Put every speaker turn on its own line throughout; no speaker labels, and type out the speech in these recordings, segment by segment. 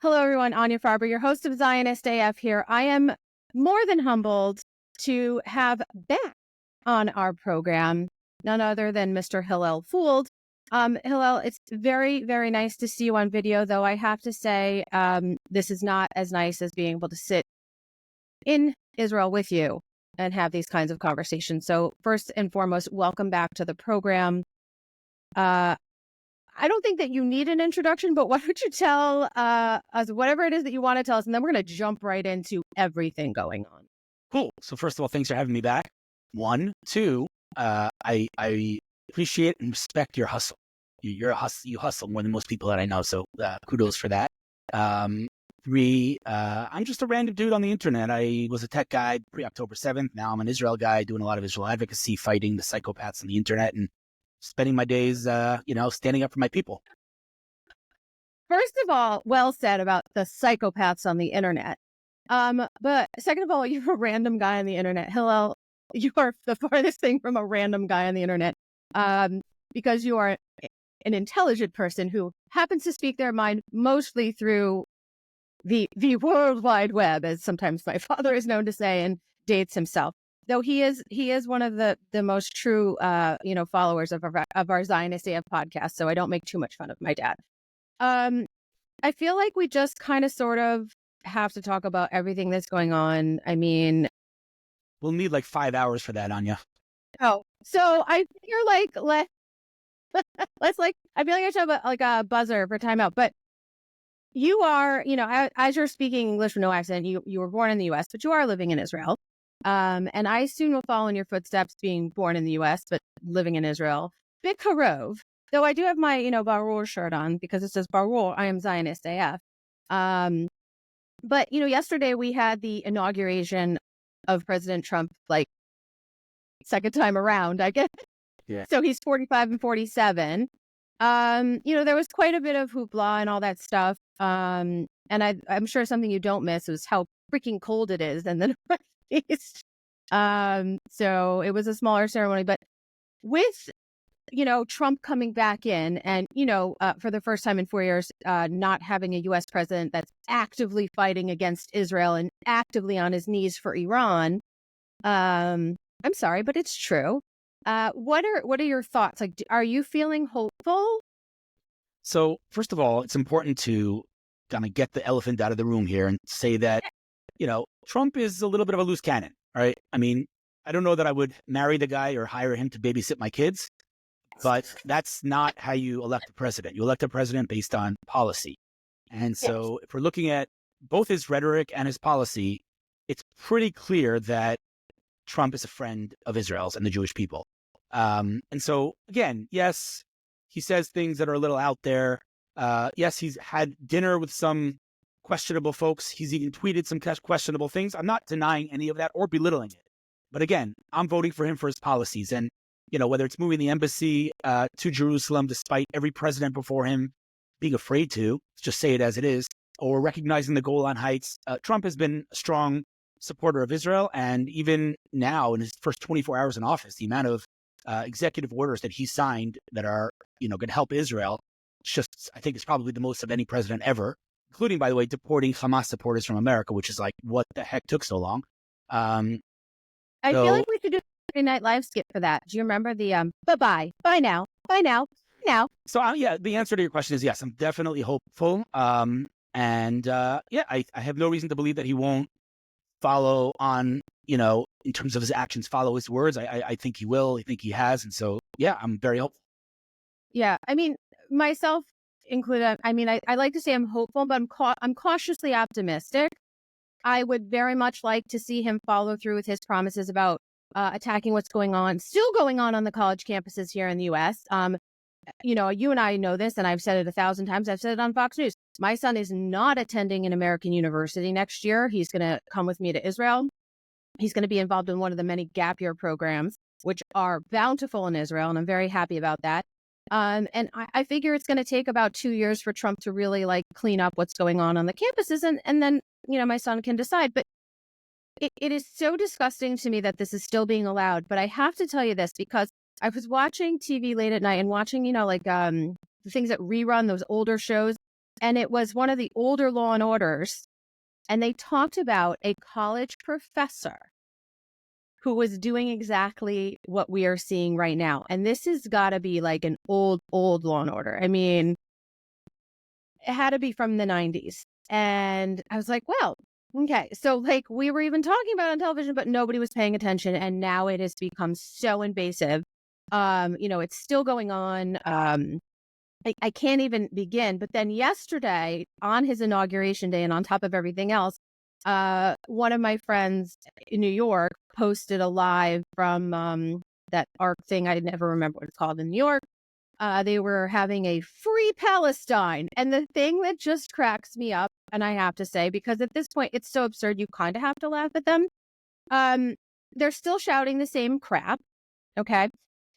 Hello, everyone. Anya Farber, your host of Zionist AF here. I am more than humbled to have back on our program none other than Mr. Hillel Fuld. Hillel, it's very, very nice to see you on video, though I have to say this is not as nice as being able to sit in Israel with you and have these kinds of conversations. So first and foremost, welcome back to the program. I don't think that you need an introduction, but why don't you tell us whatever it is that you want to tell us, and then we're going to jump right into everything going on.
Cool. So first of all, thanks for having me back. One, two, I appreciate and respect your hustle. You hustle more than most people that I know, so kudos for that. Three, I'm just a random dude on the internet. I was a tech guy pre-October 7th. Now I'm an Israel guy doing a lot of Israel advocacy, fighting the psychopaths on the internet, and spending my days, standing up for my people.
First of all, well said about the psychopaths on the internet. But second of all, you're a random guy on the internet. Hillel, you are the farthest thing from a random guy on the internet, because you are an intelligent person who happens to speak their mind mostly through the World Wide Web, as sometimes my father is known to say, and dates himself. Though he is one of the most true, followers of our Zionist AF podcast. So I don't make too much fun of my dad. I feel like we just kind of sort of have to talk about everything that's going on. I mean,
we'll need like 5 hours for that, Anya.
Oh, so I feel like let's I feel like I should have a buzzer for timeout. But you are, as you're speaking English with no accent, you were born in the U.S., but you are living in Israel. And I soon will follow in your footsteps, being born in the U.S., but living in Israel. Bikarov, though I do have my, Barur shirt on because it says Barur, I am Zionist AF. But, yesterday we had the inauguration of President Trump, second time around, I guess.
Yeah.
So he's 45 and 47. There was quite a bit of hoopla and all that stuff. And I'm sure something you don't miss is how freaking cold it is. And then so it was a smaller ceremony, but with, Trump coming back in and, for the first time in 4 years, not having a U.S. president that's actively fighting against Israel and actively on his knees for Iran. I'm sorry, but it's true. What are your thoughts? Are you feeling hopeful?
So first of all, it's important to kind of get the elephant out of the room here and say that, Trump is a little bit of a loose cannon, right? I mean, I don't know that I would marry the guy or hire him to babysit my kids, but that's not how you elect a president. You elect a president based on policy. And so if we're looking at both his rhetoric and his policy, it's pretty clear that Trump is a friend of Israel's and the Jewish people. And so, again, yes, he says things that are a little out there. Yes, he's had dinner with some questionable folks. He's even tweeted some questionable things. I'm not denying any of that or belittling it. But again, I'm voting for him for his policies. And, whether it's moving the embassy to Jerusalem, despite every president before him being afraid to, just say it as it is, or recognizing the Golan Heights, Trump has been a strong supporter of Israel. And even now, in his first 24 hours in office, the amount of executive orders that he signed that are, going to help Israel, I think it's probably the most of any president ever, including, by the way, deporting Hamas supporters from America, which is what the heck took so long.
I feel like we should do a Saturday Night Live skit for that. Do you remember the bye now?
So the answer to your question is yes. I'm definitely hopeful. I have no reason to believe that he won't follow on, in terms of his actions, follow his words. I think he will. I think he has. And so, I'm very hopeful.
Yeah. I mean, myself included, I like to say I'm hopeful, but I'm cautiously optimistic. I would very much like to see him follow through with his promises about attacking what's still going on the college campuses here in the U.S. You and I know this, and I've said it 1,000 times. I've said it on Fox News. My son is not attending an American university next year. He's going to come with me to Israel. He's going to be involved in one of the many gap year programs, which are bountiful in Israel, and I'm very happy about that. And I figure it's going to take about 2 years for Trump to really clean up what's going on the campuses, and then my son can decide. But it is so disgusting to me that this is still being allowed. But I have to tell you this, because I was watching TV late at night and watching, the things that rerun those older shows. and it was one of the older Law and Orders, and they talked about a college professor who was doing exactly what we are seeing right now. And this has got to be like an old Law and Order. I mean, it had to be from the 90s. And I was like, well, okay. So like we were even talking about it on television, but nobody was paying attention. And now it has become so invasive. It's still going on. I can't even begin. But then yesterday on his inauguration day and on top of everything else, one of my friends in New York posted a live from that ARC thing. I never remember what it's called in New York. They were having a free Palestine. And the thing that just cracks me up, and I have to say, because at this point it's so absurd, you kind of have to laugh at them. They're still shouting the same crap. Okay.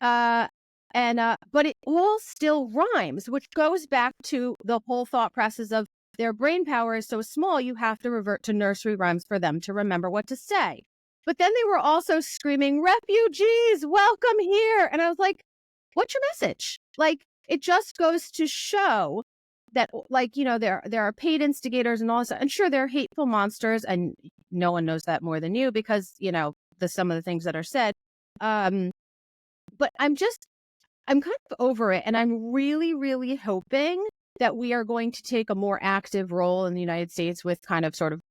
But it all still rhymes, which goes back to the whole thought process of their brain power is so small, you have to revert to nursery rhymes for them to remember what to say. But then they were also screaming, refugees, welcome here. And I was like, what's your message? Like, it just goes to show that, like, there are paid instigators and all this. And sure, they're hateful monsters. And no one knows that more than you because, some of the things that are said. But I'm kind of over it. And I'm really, really hoping that we are going to take a more active role in the United States with kind of sort of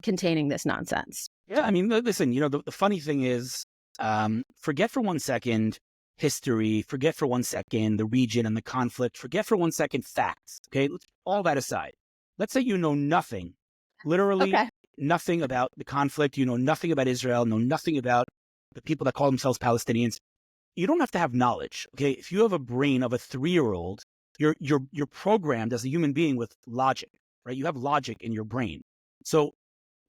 containing this nonsense.
Yeah, I mean, listen, the funny thing is, forget for 1 second history, forget for 1 second the region and the conflict, forget for 1 second facts, okay? All that aside. Let's say you know nothing, literally nothing about the conflict, you know nothing about Israel, know nothing about the people that call themselves Palestinians. You don't have to have knowledge, okay? If you have a brain of a 3-year-old, you're programmed as a human being with logic, right? You have logic in your brain. So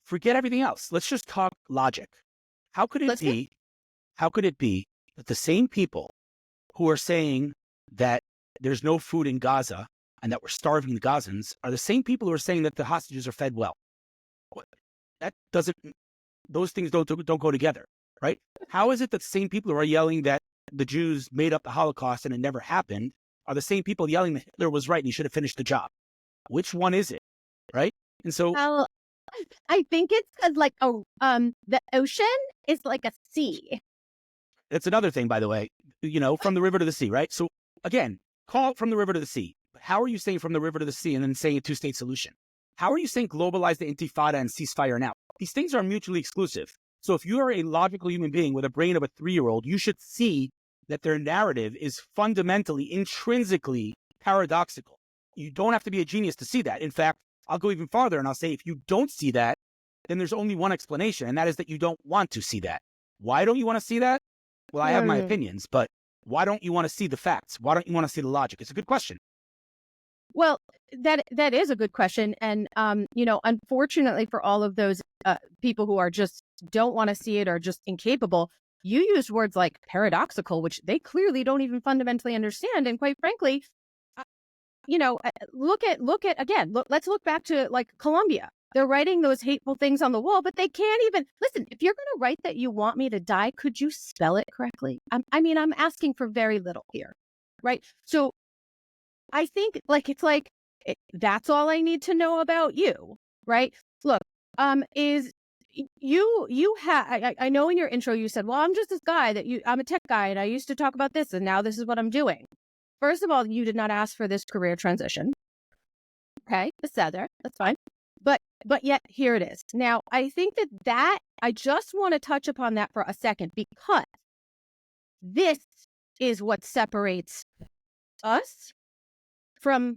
forget everything else. Let's just talk logic. How could it be that the same people who are saying that there's no food in Gaza and that we're starving the Gazans are the same people who are saying that the hostages are fed well? Those things don't go together, right? How is it that the same people who are yelling that the Jews made up the Holocaust and it never happened are the same people yelling that Hitler was right and he should have finished the job? Which one is it, right? And so,
well, I think it's because like the ocean is like a sea.
That's another thing, by the way. From the river to the sea, right? So again, call it from the river to the sea. But how are you saying from the river to the sea and then saying a 2-state solution? How are you saying globalize the intifada and ceasefire now? These things are mutually exclusive. So if you are a logical human being with a brain of a 3-year-old, you should see that their narrative is fundamentally, intrinsically paradoxical. You don't have to be a genius to see that. In fact, I'll go even farther and I'll say if you don't see that, then there's only one explanation, and that is that you don't want to see that. Why don't you want to see that? Well, I have my opinions, but why don't you want to see the facts? Why don't you want to see the logic? It's a good question.
Well, that is a good question. And, unfortunately for all of those people who are just don't want to see it or just incapable, you use words like paradoxical, which they clearly don't even fundamentally understand. And quite frankly, let's look back to like Colombia. They're writing those hateful things on the wall, but they can't even listen. If you're going to write that you want me to die, could you spell it correctly? I'm asking for very little here, right? So I think that's all I need to know about you, right? Look, is you have, I know in your intro you said, well, I'm just this guy I'm a tech guy and I used to talk about this and now this is what I'm doing. First of all, you did not ask for this career transition. Okay, that's fine. But yet here it is. Now, I think that I just want to touch upon that for a second because this is what separates us from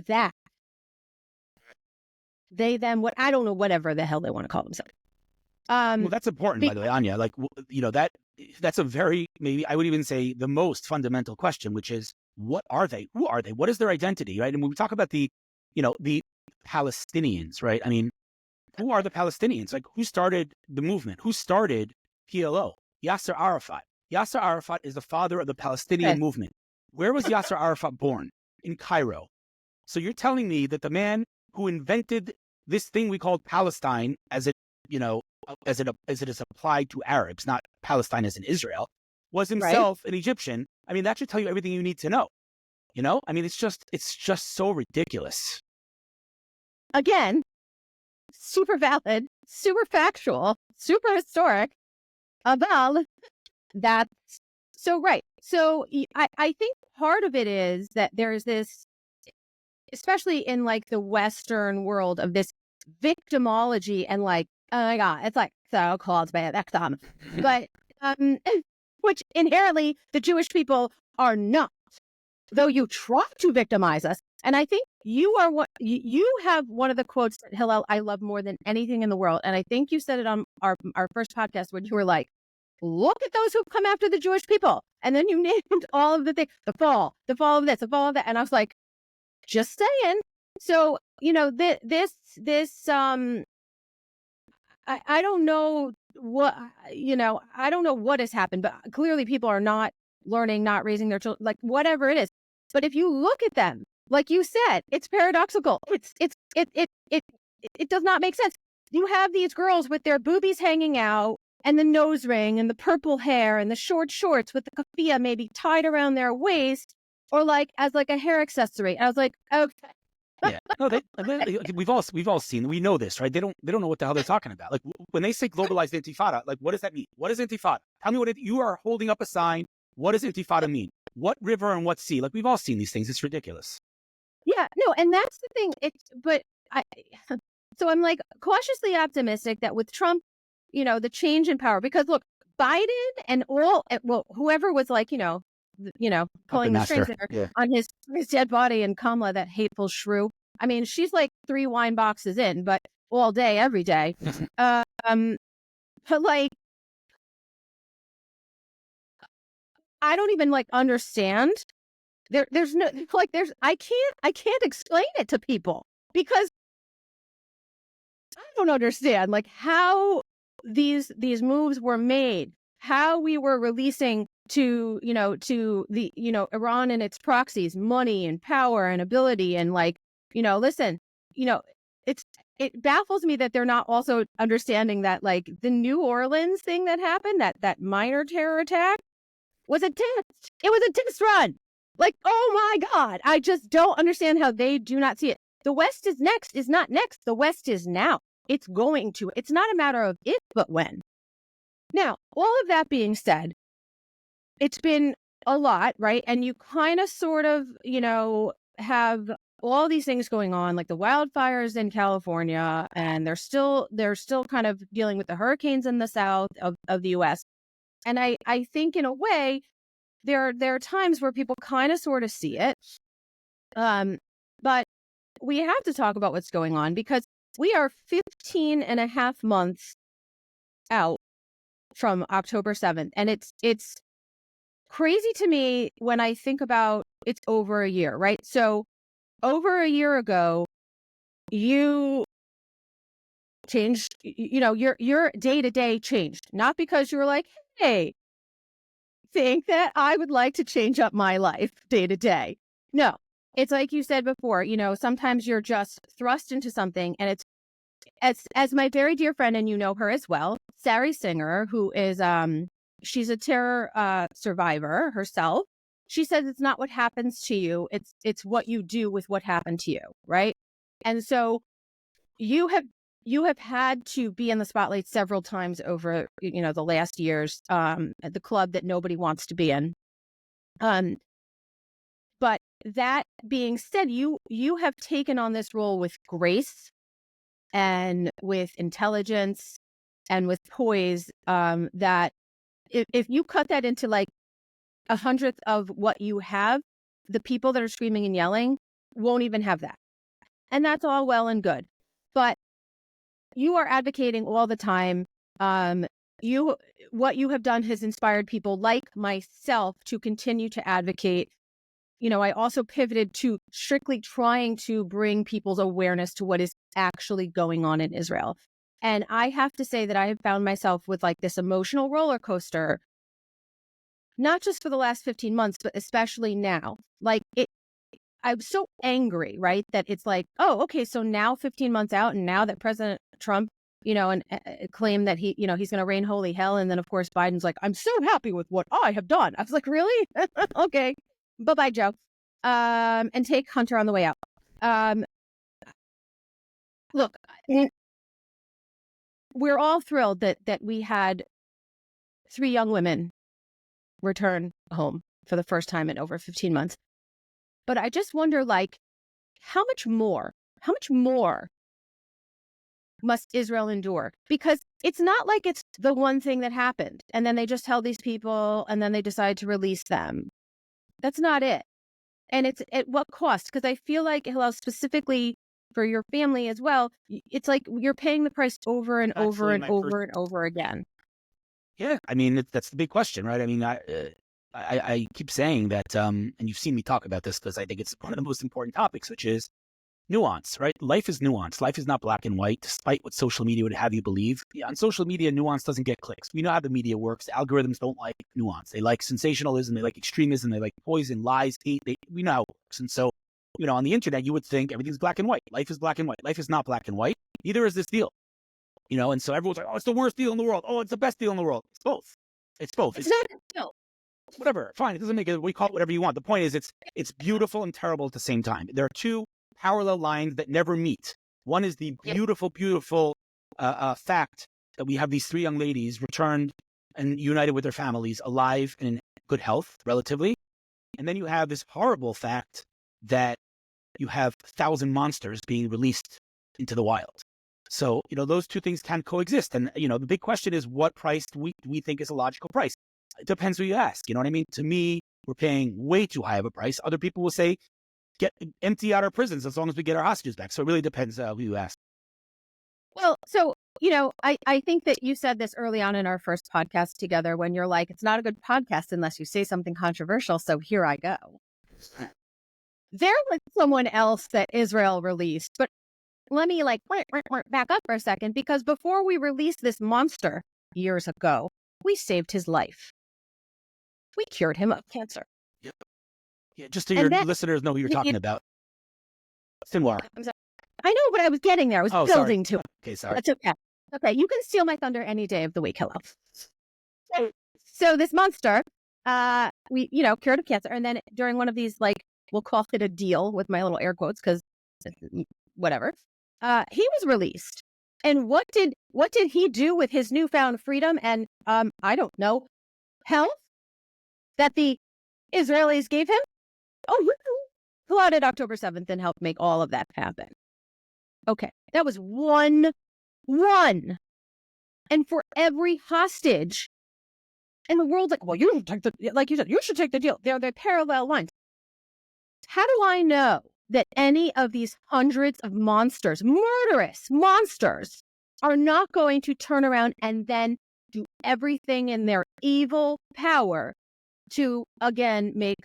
that. They, them, what, I don't know, whatever the hell they want to call themselves.
Well, that's important, by the way, Anya. Like, that's a very, maybe I would even say the most fundamental question, which is, what are they? Who are they? What is their identity, right? And when we talk about the Palestinians, right? I mean, who are the Palestinians? Like, who started the movement? Who started PLO? Yasser Arafat. Yasser Arafat is the father of the Palestinian movement. Where was Yasser Arafat born? In Cairo. So you're telling me that the man who invented this thing we call Palestine, as it is applied to Arabs, not Palestine as in Israel, was himself an Egyptian. I mean, that should tell you everything you need to know. I mean, it's just so ridiculous.
again, super valid, super factual, super historic. Aval, that's so right. So I think part of it is that there's this, especially in like the Western world, of this victimology and like, oh my God, it's like so called by a victim. But which inherently the Jewish people are not, though you try to victimize us. And I think you are what you have one of the quotes that Hillel I love more than anything in the world. And I think you said it on our first podcast when you were like, look at those who come after the Jewish people. And then you named all of the things, the fall of this, the fall of that. And I was like, just saying. So, you know, I don't know what, I don't know what has happened, but clearly people are not learning, not raising their children, like whatever it is. But if you look at them, like you said, it's paradoxical. It does not make sense. You have these girls with their boobies hanging out and the nose ring and the purple hair and the short shorts with the keffiyeh maybe tied around their waist or like as like a hair accessory. I was like, okay.
Yeah, no, we've all seen, we know this, right? They don't know what the hell they're talking about. Like when they say globalized intifada, like what does that mean? What is intifada? Tell me what you are holding up a sign. What does intifada mean? What river and what sea? Like we've all seen these things. It's ridiculous.
Yeah, no, and that's the thing. So I'm like cautiously optimistic that with Trump, you know, the change in power, because look, Biden and whoever was like, pulling the strings there on his dead body, and Kamala, that hateful shrew. I mean, she's like 3 wine boxes in, but all day, every day. But like, I don't even like understand. There's no like, I can't explain it to people because I don't understand like how these moves were made, how we were releasing to the Iran and its proxies money and power and ability, and like, listen, it baffles me that they're not also understanding that like the New Orleans thing that happened, that minor terror attack, was a test. It was a test run. Like, oh my God, I just don't understand how they do not see it. The West is not next. The West is now. It's going to. It's not a matter of if, but when. Now, all of that being said, it's been a lot, right? And you kind of sort of, have all these things going on, like the wildfires in California, and they're still kind of dealing with the hurricanes in the south of the US. And I think in a way, there are times where people kind of sort of see it. But we have to talk about what's going on because we are 15 and a half months out from October 7th. And it's crazy to me when I think about it's over a year, right? So over a year ago, you changed, your day-to-day changed, not because you were like, hey, think that I would like to change up my life day to day. No, it's like you said before, sometimes you're just thrust into something, and it's as my very dear friend, and you know her as well, Sari Singer, who is she's a terror survivor herself. She says it's not what happens to you, it's what you do with what happened to you, right? And so you have had to be in the spotlight several times over the last years, at the club that nobody wants to be in. But that being said, you have taken on this role with grace and with intelligence and with poise, that if you cut that into like 100th of what you have, the people that are screaming and yelling won't even have that. And that's all well and good. But you are advocating all the time. What you have done has inspired people like myself to continue to advocate. I also pivoted to strictly trying to bring people's awareness to what is actually going on in Israel. And I have to say that I have found myself with like this emotional roller coaster, not just for the last 15 months, but especially now. Like I'm so angry, right? That it's like, oh, okay, so now 15 months out, and now that President Trump, and claimed that he's going to rain holy hell. And then, of course, Biden's like, I'm so happy with what I have done. I was like, really? Okay. Bye-bye, Joe. And take Hunter on the way out. we're all thrilled that we had 3 young women return home for the first time in over 15 months. But I just wonder, like, how much more must Israel endure? Because it's not like it's the one thing that happened and then they just held these people and then they decide to release them. That's not it. And it's at what cost? Because I feel like, Hillel, specifically for your family as well, it's like you're paying the price over and over and over and over again.
Yeah, I mean, that's the big question, right? I mean, I keep saying that, and you've seen me talk about this because I think it's one of the most important topics, which is nuance, right? Life is nuance. Life is not black and white, despite what social media would have you believe. Yeah, on social media, nuance doesn't get clicks. We know how the media works. The algorithms don't like nuance. They like sensationalism. They like extremism. They like poison, lies, hate. We know how it works. And so, on the internet, you would think everything's black and white. Life is black and white. Life is not black and white. Neither is this deal. And so everyone's like, oh, it's the worst deal in the world. Oh, it's the best deal in the world. It's both. It's both.
It's not a deal.
Whatever. Fine. It doesn't make it. We call it whatever you want. The point is, it's beautiful and terrible at the same time. There are two parallel lines that never meet. One is the beautiful, beautiful fact that we have these 3 young ladies returned and united with their families, alive and in good health, relatively. And then you have this horrible fact that you have 1,000 monsters being released into the wild. So, those two things can coexist. And, the big question is, what price do we think is a logical price? It depends who you ask. You know what I mean? To me, we're paying way too high of a price. Other people will say, empty out our prisons as long as we get our hostages back. So it really depends who you ask.
Well, so, I think that you said this early on in our first podcast together when you're like, it's not a good podcast unless you say something controversial. So here I go. There was someone else that Israel released, but let me back up for a second, because before we released this monster years ago, we saved his life. We cured him of cancer.
Yep. Yeah, just so your listeners know who you're talking about. Sinwar.
I'm sorry. I know, but I was getting there. I was building to it.
Okay, sorry.
That's okay. Okay, you can steal my thunder any day of the week, Hillel. So this monster, we, cured of cancer. And then during one of these, we'll call it a deal with my little air quotes, because whatever, he was released. And what did he do with his newfound freedom and, I don't know, health that the Israelis gave him? Oh, who plotted October 7th and helped make all of that happen. Okay, that was one. And for every hostage in the world, well, you don't take like you said, you should take the deal. They're parallel lines. How do I know that any of these hundreds of monsters, murderous monsters, are not going to turn around and then do everything in their evil power to, again, make,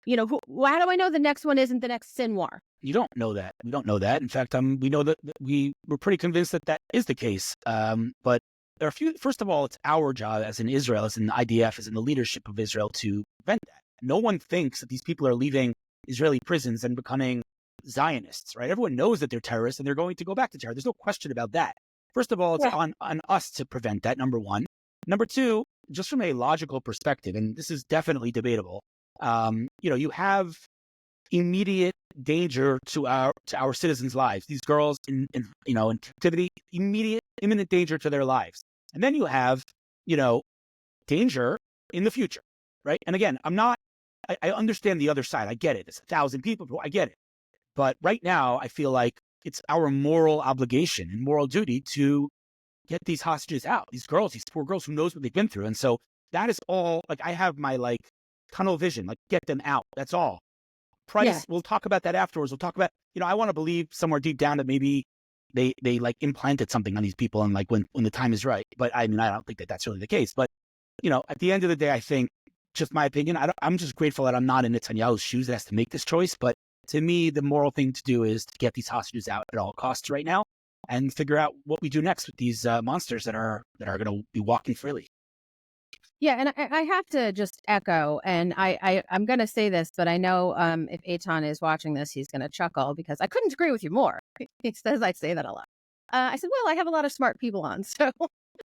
how do I know the next one isn't the next Sinwar?
You don't know that. We don't know that. In fact, we know that we're pretty convinced that is the case. But there are a few. First of all, it's our job as in Israel, as in the IDF, as in the leadership of Israel, to prevent that. No one thinks that these people are leaving Israeli prisons and becoming Zionists, right? Everyone knows that they're terrorists and they're going to go back to terror. There's no question about that. First of all, it's on us to prevent that, number one. Number two, just from a logical perspective, and this is definitely debatable, you have immediate danger to our citizens' lives. These girls in captivity, imminent danger to their lives. And then you have, danger in the future, right? And again, I understand the other side. I get it. It's 1,000 people. I get it. But right now, I feel like it's our moral obligation and moral duty to get these hostages out. These girls, these poor girls who knows what they've been through. And so that is all, I have my tunnel vision, get them out. That's all. Price, we'll talk about that afterwards. We'll talk about, I want to believe somewhere deep down that maybe they implanted something on these people and when the time is right. But I mean, I don't think that that's really the case. But, at the end of the day, I think, just my opinion, I'm just grateful that I'm not in Netanyahu's shoes that has to make this choice. But to me, the moral thing to do is to get these hostages out at all costs right now and figure out what we do next with these monsters that are going to be walking freely.
Yeah, and I have to just echo, and I'm going to say this, but I know if Eitan is watching this, he's going to chuckle because I couldn't agree with you more. He says I say that a lot. I said, well, I have a lot of smart people on, so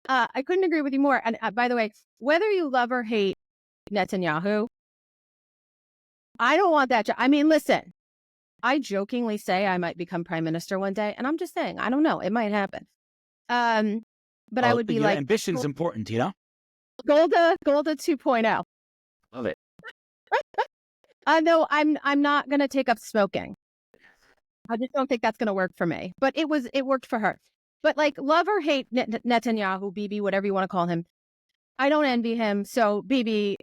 I couldn't agree with you more. And by the way, whether you love or hate Netanyahu, I don't want that job. I mean, listen, I jokingly say I might become prime minister one day, and I'm just saying, I don't know, it might happen. But I
Well,
would be
your
like
ambition's important, you know?
Golda 2.0.
Love it.
No, I'm not gonna take up smoking. I just don't think that's gonna work for me. But it worked for her. But like, love or hate Netanyahu, Bibi, whatever you want to call him, I don't envy him. So, Bibi,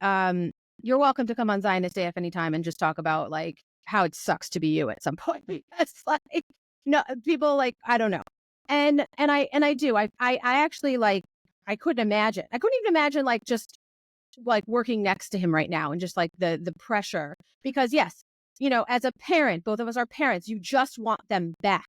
you're welcome to come on Zionist AF anytime and just talk about like how it sucks to be you at some point. Because like, no, people like, I don't know. And I do. I actually like, I couldn't imagine. I couldn't even imagine like just like working next to him right now and just like the pressure. Because yes, as a parent, both of us are parents, you just want them back.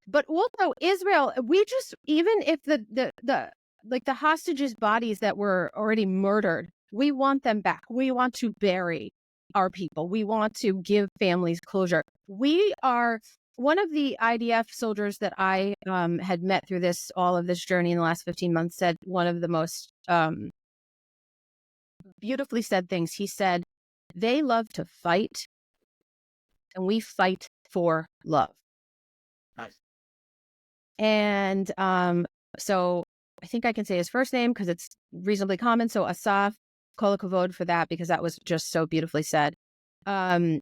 But also Israel, we just, even if the like the hostages' bodies that were already murdered, we want them back. We want to bury our people. We want to give families closure. We are one of the IDF soldiers that I had met through all of this journey in the last 15 months said one of the most beautifully said things. He said, they love to fight and we fight for love.
Nice.
And so I think I can say his first name because it's reasonably common. So Asaf, kol hakavod for that, because that was just so beautifully said. And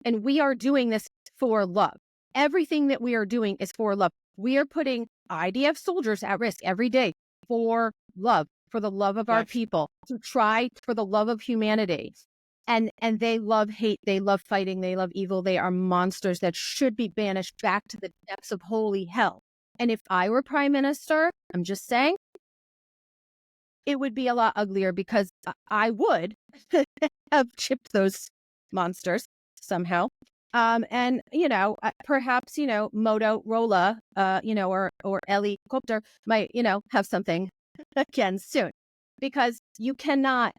we are doing this for love. Everything that we are doing is for love. We are putting IDF soldiers at risk every day for love, for the love of our people, to try for the love of humanity. And they love hate, they love fighting, they love evil. They are monsters that should be banished back to the depths of holy hell. And if I were prime minister, I'm just saying, it would be a lot uglier because I would have chipped those monsters somehow. And, perhaps, Motorola, or helicopter might, have something again soon, because you cannot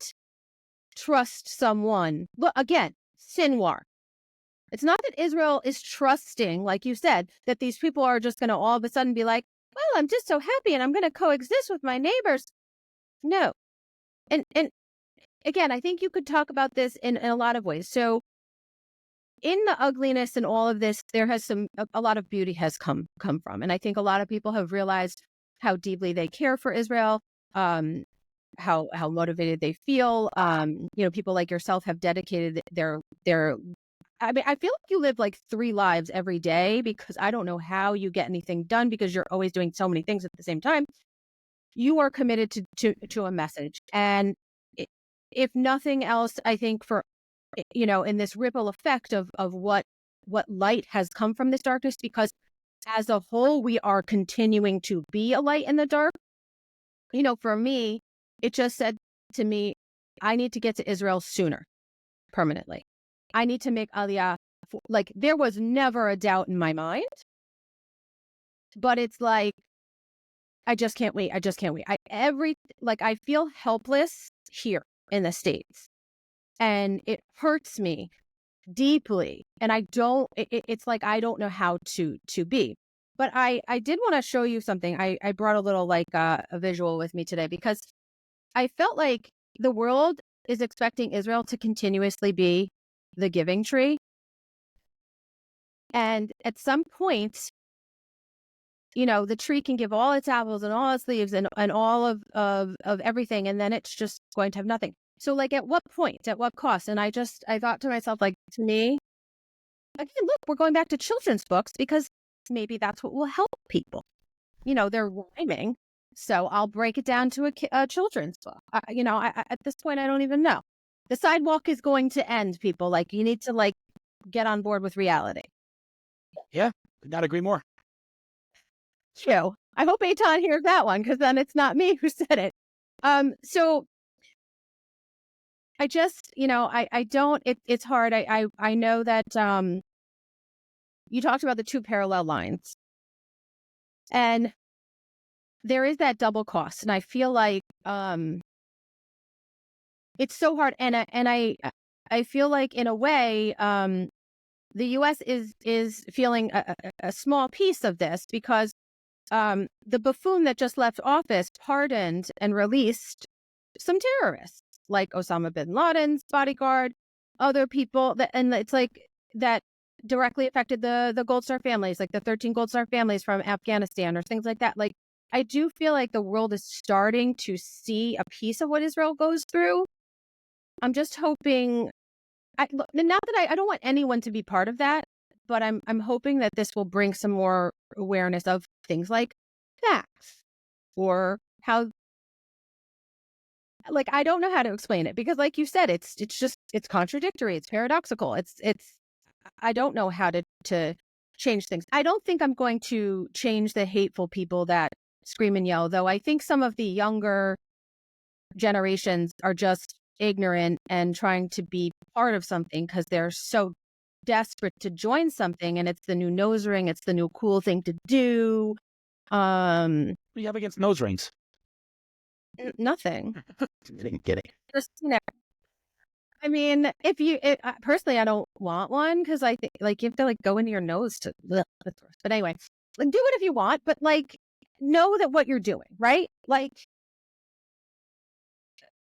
trust someone. Look, again, Sinwar. It's not that Israel is trusting, like you said, that these people are just going to all of a sudden be like, well, I'm just so happy and I'm going to coexist with my neighbors. No. And again, I think you could talk about this in a lot of ways. So in the ugliness and all of this, there has a lot of beauty has come from. And I think a lot of people have realized how deeply they care for Israel, how motivated they feel. People like yourself have dedicated their I mean, I feel like you live like 3 lives every day, because I don't know how you get anything done because you're always doing so many things at the same time. You are committed to a message. And if nothing else, I think for, in this ripple effect of what light has come from this darkness, because as a whole, we are continuing to be a light in the dark. For me, it just said to me, I need to get to Israel sooner, permanently. I need to make Aliyah. Like, there was never a doubt in my mind, but it's like, I just can't wait. I just can't wait. I feel helpless here in the States, and it hurts me deeply. And it's like, I don't know how to be. But I did want to show you something. I brought a little a visual with me today, because I felt like the world is expecting Israel to continuously be the giving tree. And at some point, the tree can give all its apples and all its leaves and all of everything, and then it's just going to have nothing. So like, at what point, at what cost? And I thought to myself, like, to me, again, look, we're going back to children's books, because maybe that's what will help people. They're rhyming, so I'll break it down to a children's book. At this point, I don't even know. The sidewalk is going to end, people. Like, you need to get on board with reality.
Yeah, could not agree more.
True. I hope Eitan hears that one, because then it's not me who said it. So I just, I don't. It's hard. I know that you talked about the 2 parallel lines, and there is that double cost, and I feel like it's so hard. And I feel like, in a way, the U.S. is feeling a small piece of this, because the buffoon that just left office pardoned and released some terrorists, like Osama bin Laden's bodyguard, other people, and it's like that directly affected the Gold Star families, like the 13 Gold Star families from Afghanistan or things like that. Like, I do feel like the world is starting to see a piece of what Israel goes through. I'm just hoping, not that I don't want anyone to be part of that, but I'm hoping that this will bring some more awareness of things like facts or how, like, I don't know how to explain it because, like you said, it's contradictory, it's paradoxical, I don't know how to change things. I don't think I'm going to change the hateful people that scream and yell, though I think some of the younger generations are just ignorant and trying to be part of something because they're so desperate to join something, and it's the new nose ring, it's the new cool thing to do.
What do you have against nose rings?
Nothing.
Kidding.
Just, I mean, personally, I don't want one because I think, like, you have to, like, go into your nose to, ugh, that's gross. But anyway, like, do it if you want, but, like, know that what you're doing, right? Like,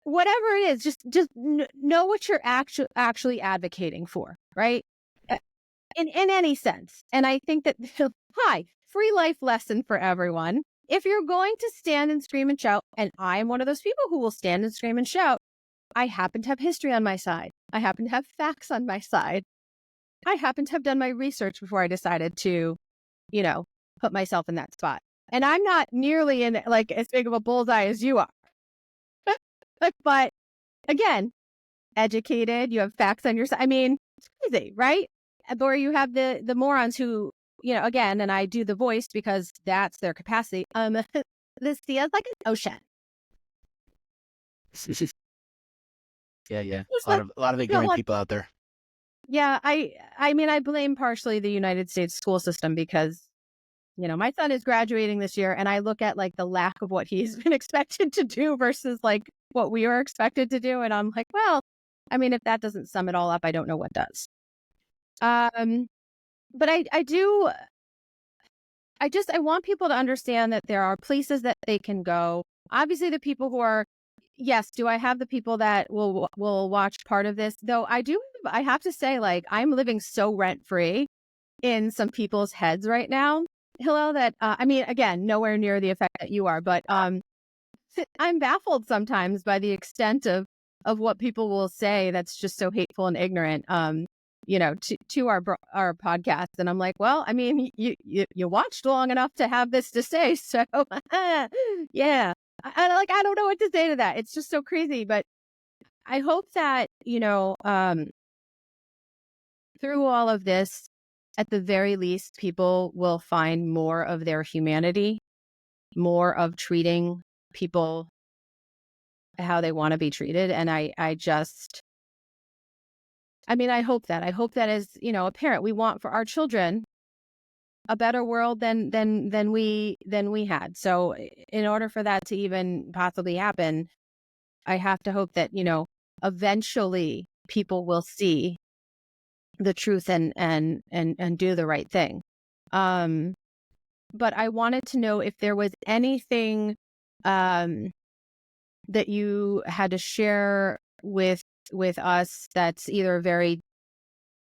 whatever it is, just know what you're actually advocating for, right? Uh, in any sense. And I think that, hi, free life lesson for everyone. If you're going to stand and scream and shout, and I am one of those people who will stand and scream and shout, I happen to have history on my side. I happen to have facts on my side. I happen to have done my research before I decided to, put myself in that spot. And I'm not nearly in, like, as big of a bullseye as you are. But again, educated, you have facts on your side. I mean, it's crazy, right? Or you have the morons who, again, and I do the voice because that's their capacity. This feels like an ocean.
Yeah. A lot of ignorant people out there.
Yeah, I mean, I blame partially the United States school system because, my son is graduating this year, and I look at, like, the lack of what he's been expected to do versus, like, what we were expected to do, and I'm like, well, I mean, if that doesn't sum it all up, I don't know what does. But I want people to understand that there are places that they can go. Obviously, the people who are, yes, do I have the people that will watch part of this? Though I have to say, like, I'm living so rent-free in some people's heads right now, Hillel, that, I mean, again, nowhere near the effect that you are, but I'm baffled sometimes by the extent of what people will say that's just so hateful and ignorant, to our podcast. And I'm like, well, I mean, you watched long enough to have this to say. So, yeah, I don't know what to say to that. It's just so crazy. But I hope that, through all of this, at the very least, people will find more of their humanity, more of treating people how they want to be treated. And I hope that. I hope that as, a parent, we want for our children a better world than we had. So in order for that to even possibly happen, I have to hope that, eventually people will see the truth and do the right thing. But I wanted to know if there was anything that you had to share with us that's either very,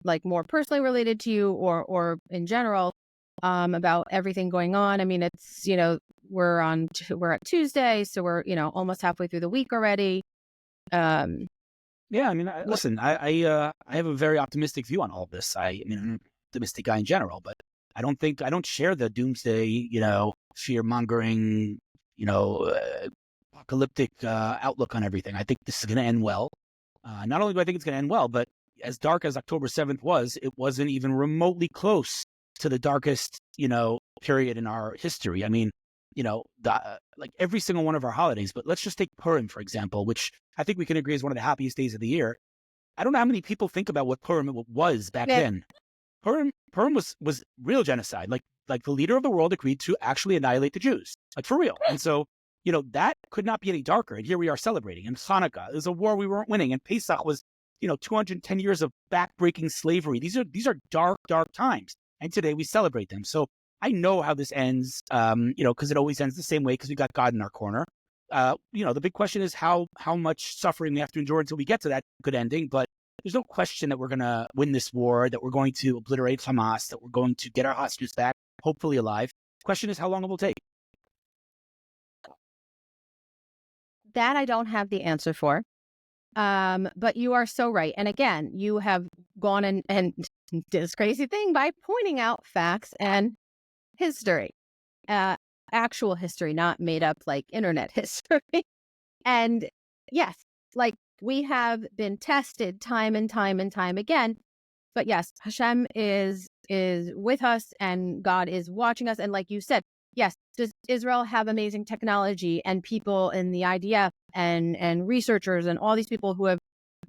like, more personally related to you or in general, about everything going on. I mean, it's, we're at Tuesday, so we're, almost halfway through the week already.
Yeah, I mean, listen, I have a very optimistic view on all of this. I mean, I'm an optimistic guy in general, but I don't share the doomsday, fear mongering, apocalyptic outlook on everything. I think this is going to end well. Not only do I think it's going to end well, but as dark as October 7th was, it wasn't even remotely close to the darkest, period in our history. I mean, like every single one of our holidays, but let's just take Purim, for example, which I think we can agree is one of the happiest days of the year. I don't know how many people think about what Purim was back then. Purim was real genocide. Like the leader of the world agreed to actually annihilate the Jews, like for real. And so, that could not be any darker. And here we are celebrating. And Hanukkah, it was a war we weren't winning. And Pesach was, 210 years of backbreaking slavery. These are dark, dark times. And today we celebrate them. So I know how this ends, because it always ends the same way because we got God in our corner. The big question is how much suffering we have to endure until we get to that good ending. But there's no question that we're going to win this war, that we're going to obliterate Hamas, that we're going to get our hostages back, hopefully alive. The question is how long it will take.
That I don't have the answer for. But you are so right. And again, you have gone and did this crazy thing by pointing out facts and history, actual history, not made up like internet history. And yes, like we have been tested time and time and time again. But yes, Hashem is with us and God is watching us. And like you said, yes, does Israel have amazing technology and people in the IDF and researchers and all these people who have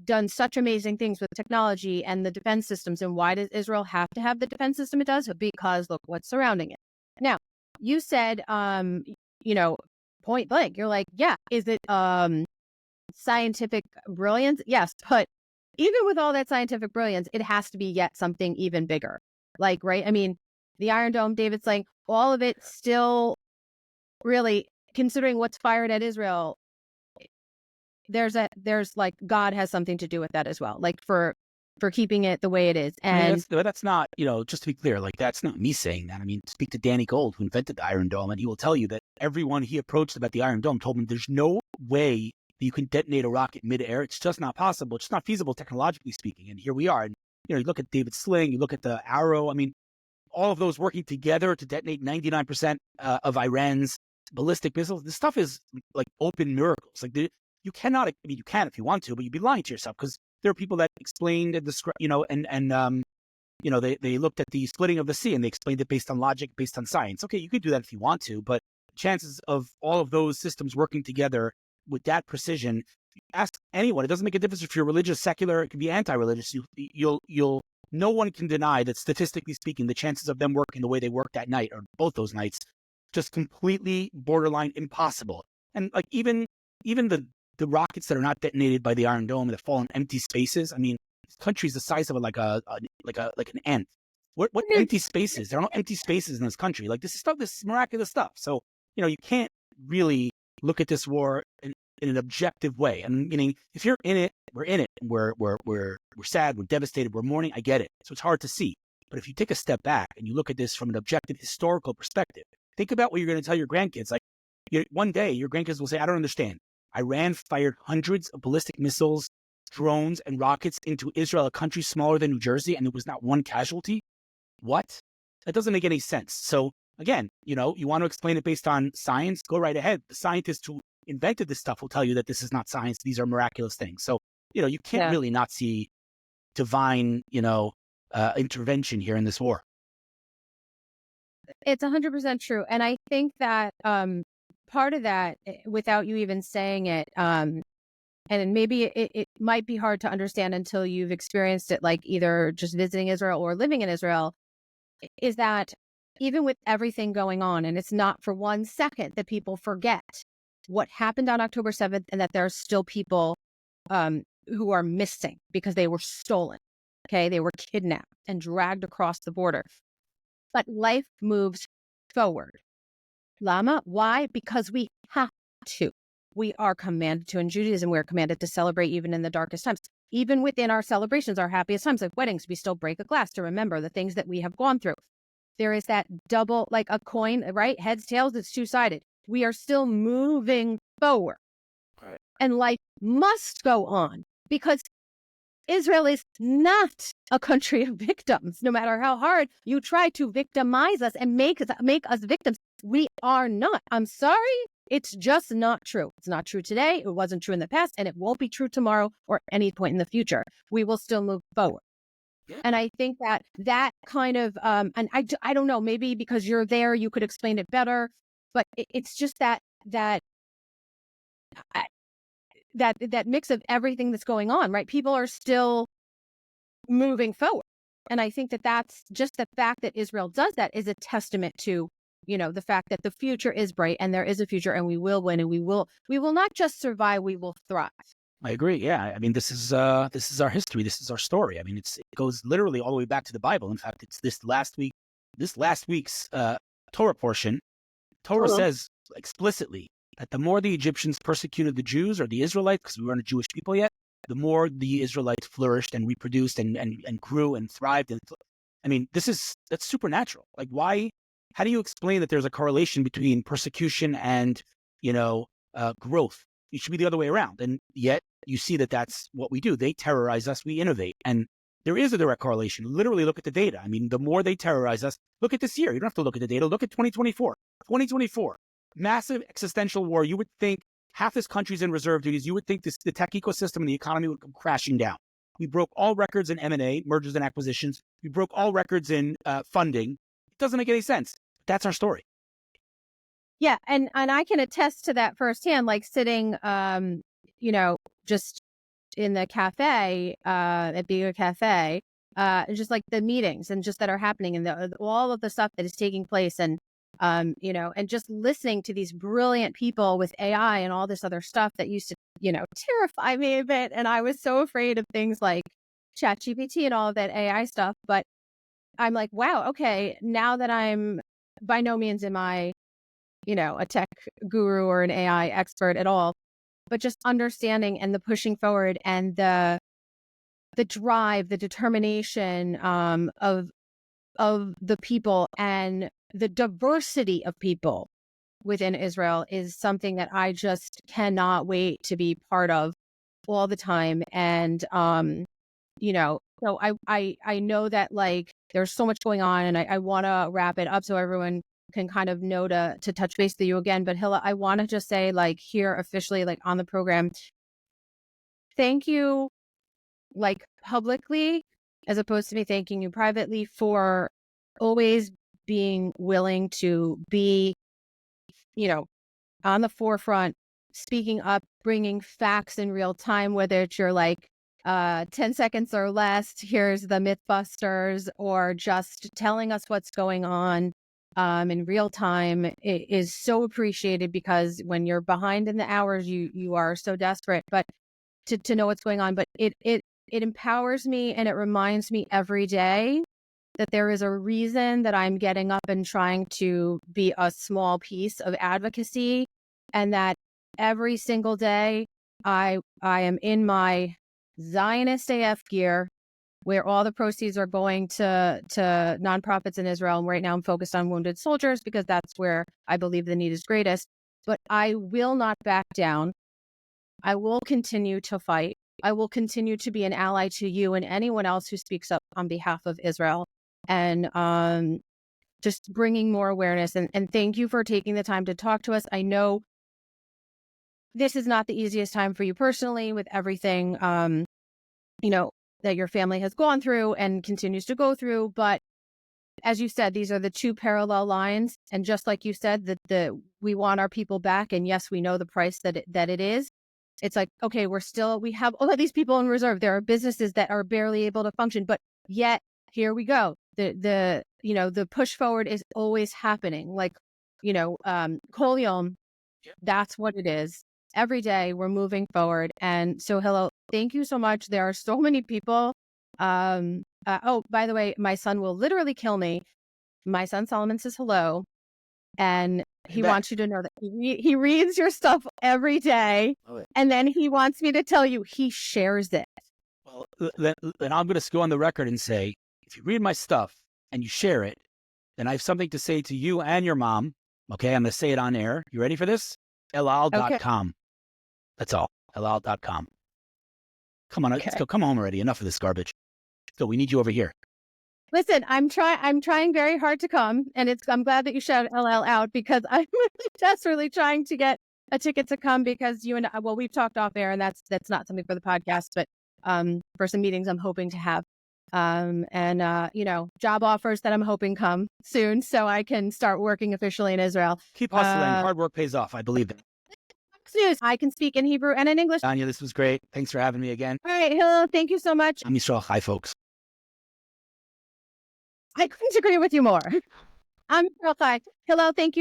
done such amazing things with technology and the defense systems? And why does Israel have to have the defense system it does? Because look what's surrounding it. Now, you said, point blank, you're like, yeah, is it scientific brilliance? Yes, but even with all that scientific brilliance, it has to be yet something even bigger. Like, right? I mean, the Iron Dome, David's saying, all of it still really, considering what's fired at Israel, there's like God has something to do with that as well, like for keeping it the way it is. And
that's not, just to be clear, like that's not me saying that. I mean, speak to Danny Gold, who invented the Iron Dome, and he will tell you that everyone he approached about the Iron Dome told him there's no way that you can detonate a rocket midair. It's just not possible. It's just not feasible technologically speaking. And here we are. And you look at David Sling, you look at the Arrow. I mean, all of those working together to detonate 99% of Iran's ballistic missiles. This stuff is like open miracles. Like you cannot. I mean, you can if you want to, but you'd be lying to yourself because there are people that explained and described, they looked at the splitting of the sea and they explained it based on logic, based on science. Okay, you could do that if you want to, but chances of all of those systems working together with that precision, ask anyone. It doesn't make a difference if you're religious, secular. It can be anti-religious. No one can deny that statistically speaking, the chances of them working the way they worked that night or both those nights, just completely borderline impossible. And like even the rockets that are not detonated by the Iron Dome that fall in empty spaces. I mean, this country's the size of like an ant. What empty spaces? There are no empty spaces in this country. Like this is miraculous stuff. So you can't really look at this war in an objective way. And meaning, if you're in it, we're in it. We're sad. We're devastated. We're mourning. I get it. So it's hard to see. But if you take a step back and you look at this from an objective historical perspective, think about what you're going to tell your grandkids. Like one day, your grandkids will say, "I don't understand. Iran fired hundreds of ballistic missiles, drones, and rockets into Israel, a country smaller than New Jersey, and there was not one casualty." What? That doesn't make any sense. So again, you want to explain it based on science, go right ahead. The scientists who invented this stuff will tell you that this is not science. These are miraculous things. So, you can't really not see divine, intervention here in this war.
It's 100% true. And I think that part of that, without you even saying it, and maybe it might be hard to understand until you've experienced it, like either just visiting Israel or living in Israel, is that even with everything going on, and it's not for 1 second that people forget what happened on October 7th and that there are still people who are missing because they were stolen. Okay, they were kidnapped and dragged across the border. But life moves forward. Lama, why? Because we have to. We are commanded to. In Judaism, we're commanded to celebrate even in the darkest times. Even within our celebrations, our happiest times, like weddings, we still break a glass to remember the things that we have gone through. There is that double, like a coin, right? Heads, tails, it's two-sided. We are still moving forward. Right. And life must go on because Israel is not a country of victims. No matter how hard you try to victimize us and make us victims, we are not. I'm sorry. It's just not true. It's not true today. It wasn't true in the past, and it won't be true tomorrow or any point in the future. We will still move forward. Yeah. And I think that kind of, and I don't know, maybe because you're there, you could explain it better, but it's just that mix of everything that's going on, right? People are still moving forward. And I think that's just the fact that Israel does that is a testament to, the fact that the future is bright and there is a future and we will win and we will not just survive, we will thrive.
I agree. Yeah. I mean, this is our history. This is our story. I mean, it goes literally all the way back to the Bible. In fact, it's this last week's Torah portion. Torah says explicitly that the more the Egyptians persecuted the Jews or the Israelites, because we weren't a Jewish people yet, the more the Israelites flourished and reproduced and grew and thrived. And I mean, that's supernatural. Like, why? How do you explain that there's a correlation between persecution and, growth? It should be the other way around. And yet you see that that's what we do. They terrorize us, we innovate. And there is a direct correlation. Literally look at the data. I mean, the more they terrorize us, look at this year. You don't have to look at the data. Look at 2024. 2024, massive existential war. You would think half this country's in reserve duties. You would think the tech ecosystem and the economy would come crashing down. We broke all records in M&A, mergers and acquisitions. We broke all records in funding. It doesn't make any sense. That's our story.
Yeah, and I can attest to that firsthand, like sitting, just in the cafe, at Bigger Cafe, just like the meetings and just that are happening and all of the stuff that is taking place and, and just listening to these brilliant people with AI and all this other stuff that used to, terrify me a bit. And I was so afraid of things like ChatGPT and all of that AI stuff. But I'm like, wow, okay, now that I'm by no means am I, a tech guru or an AI expert at all, but just understanding and the pushing forward and the drive, the determination of the people and the diversity of people within Israel is something that I just cannot wait to be part of all the time. And so I know that like there's so much going on, and I want to wrap it up so everyone can kind of know to touch base with you again. But Hillel, I want to just say, like, here officially, like on the program, thank you, like publicly, as opposed to me thanking you privately, for always being willing to be, on the forefront, speaking up, bringing facts in real time, whether it's your like 10 seconds or less, here's the Mythbusters, or just telling us what's going on in real time. It is so appreciated, because when you're behind in the hours, you are so desperate, but to know what's going on. But it empowers me, and it reminds me every day that there is a reason that I'm getting up and trying to be a small piece of advocacy, and that every single day I am in my Zionist AF gear, where all the proceeds are going to nonprofits in Israel. And right now I'm focused on wounded soldiers, because that's where I believe the need is greatest. But I will not back down. I will continue to fight. I will continue to be an ally to you and anyone else who speaks up on behalf of Israel, and just bringing more awareness. And thank you for taking the time to talk to us. I know this is not the easiest time for you personally, with everything, that your family has gone through and continues to go through. But as you said, these are the two parallel lines. And just like you said, that we want our people back. And yes, we know the price that it is. It's like, okay, we have all of these people in reserve. There are businesses that are barely able to function, but yet here we go. The push forward is always happening. Like, Kol Yom, that's what it is. Every day we're moving forward. And so, Hillel, thank you so much. There are so many people. Oh, by the way, my son will literally kill me. My son Solomon says hello, and he wants you to know that he reads your stuff every day, and then he wants me to tell you he shares it.
Well, then I'm going to go on the record and say, if you read my stuff and you share it, then I have something to say to you and your mom. Okay, I'm going to say it on air. You ready for this? Elal.com. Okay. That's all. Elal.com. Come on, let's go. Come home already. Enough of this garbage. So we need you over here.
Listen, I'm trying very hard to come, and I'm glad that you shouted LL out, because I'm really desperately trying to get a ticket to come, because you and I, well, we've talked off air, and that's not something for the podcast, but for some meetings I'm hoping to have, job offers that I'm hoping come soon, so I can start working officially in Israel.
Keep hustling. Hard work pays off. I believe that.
News. I can speak in Hebrew and in English.
Tanya, this was great. Thanks for having me again.
All right, Hillel, thank you so much.
I'm Yisrael. Hi, folks.
I couldn't agree with you more. I'm Yisrael. Hillel, thank you